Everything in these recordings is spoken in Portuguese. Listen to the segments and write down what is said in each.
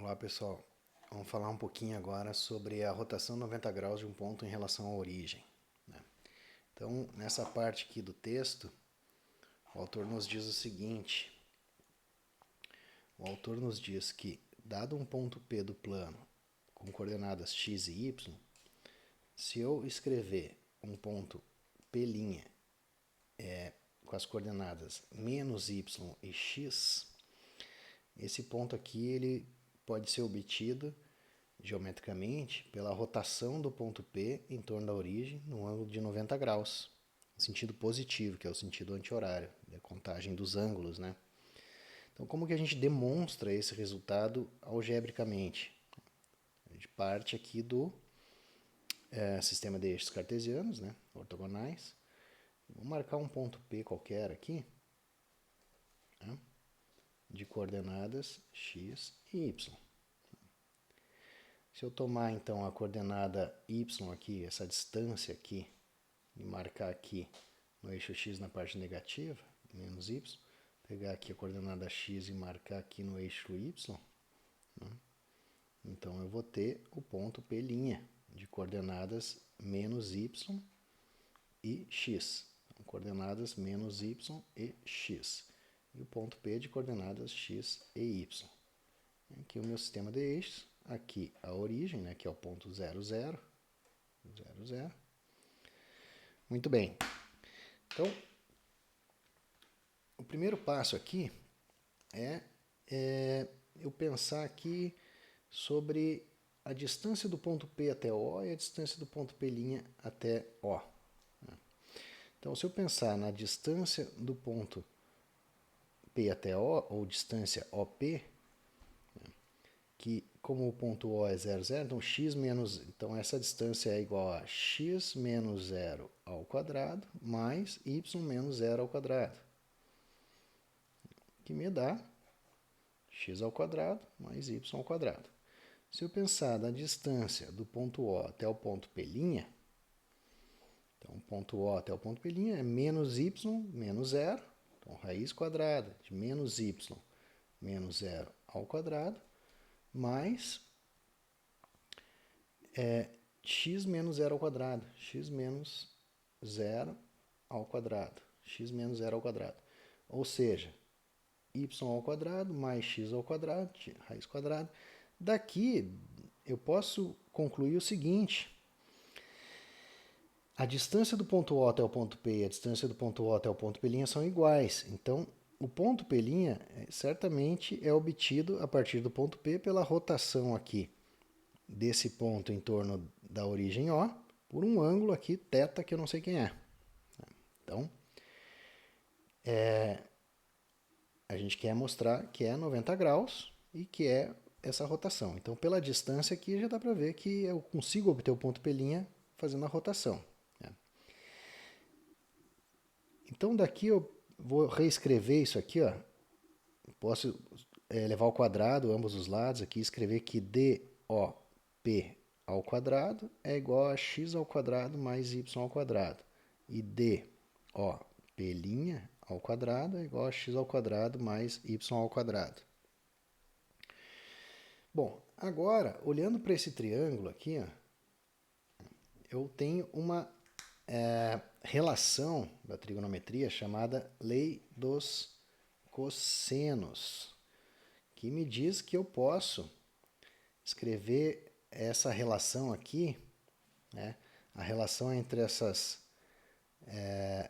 Olá pessoal, vamos falar um pouquinho agora sobre a rotação 90 graus de um ponto em relação à origem, né? Então, nessa parte aqui do texto, o autor nos diz o seguinte: o autor nos diz que, dado um ponto P do plano com coordenadas x e y, se eu escrever um ponto P' com as coordenadas menos y e x, esse ponto aqui ele pode ser obtido geometricamente pela rotação do ponto P em torno da origem no ângulo de 90 graus, no sentido positivo, que é o sentido anti-horário, da contagem dos ângulos, né? Então, como que a gente demonstra esse resultado algebricamente? A gente parte aqui do sistema de eixos cartesianos, né, ortogonais. Vou marcar um ponto P qualquer aqui, né, de coordenadas x e y. Se eu tomar então a coordenada y aqui, essa distância aqui, e marcar aqui no eixo x na parte negativa, menos y, pegar aqui a coordenada x e marcar aqui no eixo y, né? Então eu vou ter o ponto P' de coordenadas menos y e x. Então, coordenadas menos y e x. E o ponto P de coordenadas x e y. Aqui o meu sistema de eixos. Aqui a origem, né, que é o ponto 0, 0, 0, 0. Muito bem. Então, o primeiro passo aqui é eu pensar aqui sobre a distância do ponto P até O e a distância do ponto P' até O. Então, se eu pensar na distância do ponto P até O, ou distância OP, que como o ponto O é 0, 0, então x menos, então essa distância é igual a x menos 0 ao quadrado mais y menos 0 ao quadrado, que me dá x ao quadrado mais y ao quadrado. Se eu pensar na distância do ponto O até o ponto P', então o ponto O até o ponto P' é menos y menos 0, então raiz quadrada de menos y menos 0 ao quadrado, mais x menos 0 ao quadrado, x menos 0 ao quadrado, x menos 0 ao quadrado. Ou seja, y ao quadrado mais x ao quadrado, raiz quadrada. Daqui eu posso concluir o seguinte: a distância do ponto O até o ponto P e a distância do ponto O até o ponto P' são iguais. Então, o ponto P' certamente é obtido a partir do ponto P pela rotação aqui desse ponto em torno da origem O por um ângulo aqui, θ, que eu não sei quem é. Então, a gente quer mostrar que é 90 graus e que é essa rotação. Então, pela distância aqui, já dá para ver que eu consigo obter o ponto P' fazendo a rotação. Então, daqui eu vou reescrever isso aqui, ó. Posso levar ao quadrado ambos os lados aqui, escrever que DOP ao quadrado é igual a x ao quadrado mais y ao quadrado. E DOP' ao quadrado é igual a x ao quadrado mais y ao quadrado. Bom, agora, olhando para esse triângulo aqui, ó, eu tenho uma relação da trigonometria chamada lei dos cossenos, que me diz que eu posso escrever essa relação aqui, né, a relação entre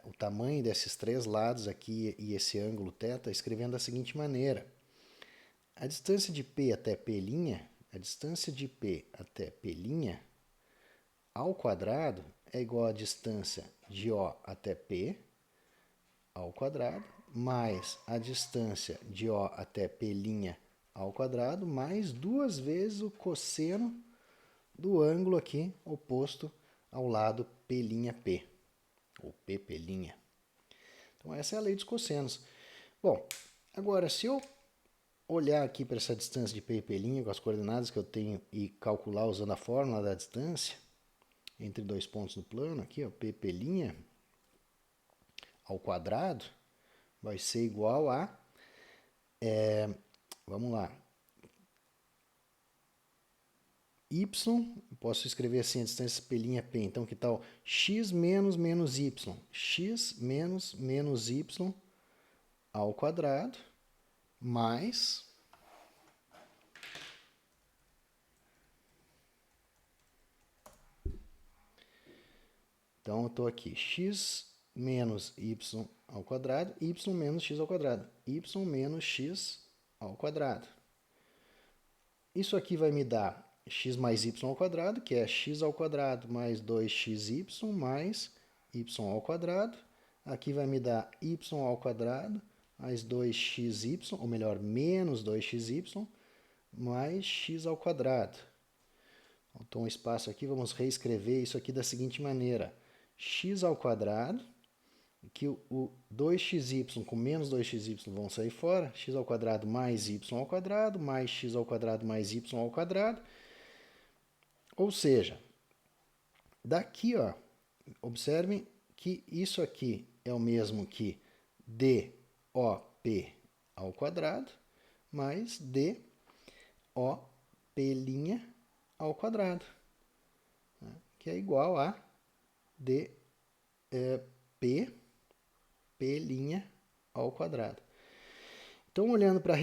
o tamanho desses três lados aqui e esse ângulo θ, escrevendo da seguinte maneira: a distância de P até P', a distância de P até P' ao quadrado é igual à distância de O até P ao quadrado, mais a distância de O até P' ao quadrado, mais duas vezes o cosseno do ângulo aqui oposto ao lado P'P, ou P'. Então essa é a lei dos cossenos. Bom, agora se eu olhar aqui para essa distância de P e P' com as coordenadas que eu tenho e calcular usando a fórmula da distância entre dois pontos no plano, aqui, ó, P' ao quadrado, vai ser igual a, vamos lá, y, posso escrever assim a distância P', então que tal x menos menos y, x menos menos y ao quadrado, mais então eu estou aqui, x menos y ao quadrado, y menos x ao quadrado, y menos x ao quadrado. Isso aqui vai me dar x mais y ao quadrado, que é x ao quadrado mais 2xy mais y ao quadrado. Aqui vai me dar y ao quadrado mais 2xy, ou melhor, menos 2xy, mais x ao quadrado. Então, um espaço aqui, vamos reescrever isso aqui da seguinte maneira. X ao quadrado, que o 2xy com menos 2xy vão sair fora, x ao quadrado mais y ao quadrado, mais x ao quadrado mais y ao quadrado. Ou seja, daqui, ó, observem que isso aqui é o mesmo que DOP ao quadrado mais DOP' ao quadrado, né? Que é igual a P' ao quadrado. Então, olhando para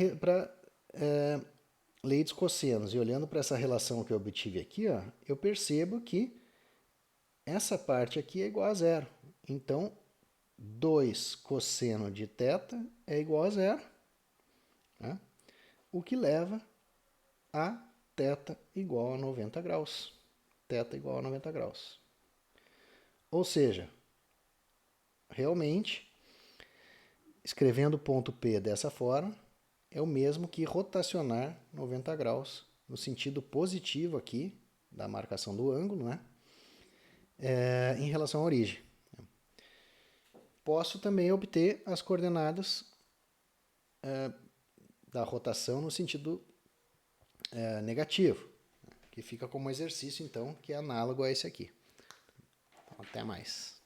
lei dos cossenos e olhando para essa relação que eu obtive aqui, ó, eu percebo que essa parte aqui é igual a zero. Então, 2 cosseno de θ é igual a zero, né? O que leva a θ igual a 90 graus. Θ igual a 90 graus. Ou seja, realmente, escrevendo o ponto P dessa forma, é o mesmo que rotacionar 90 graus, no sentido positivo aqui, da marcação do ângulo, né? Em relação à origem. Posso também obter as coordenadas da rotação no sentido negativo, que fica como exercício, então, que é análogo a esse aqui. Então, até mais.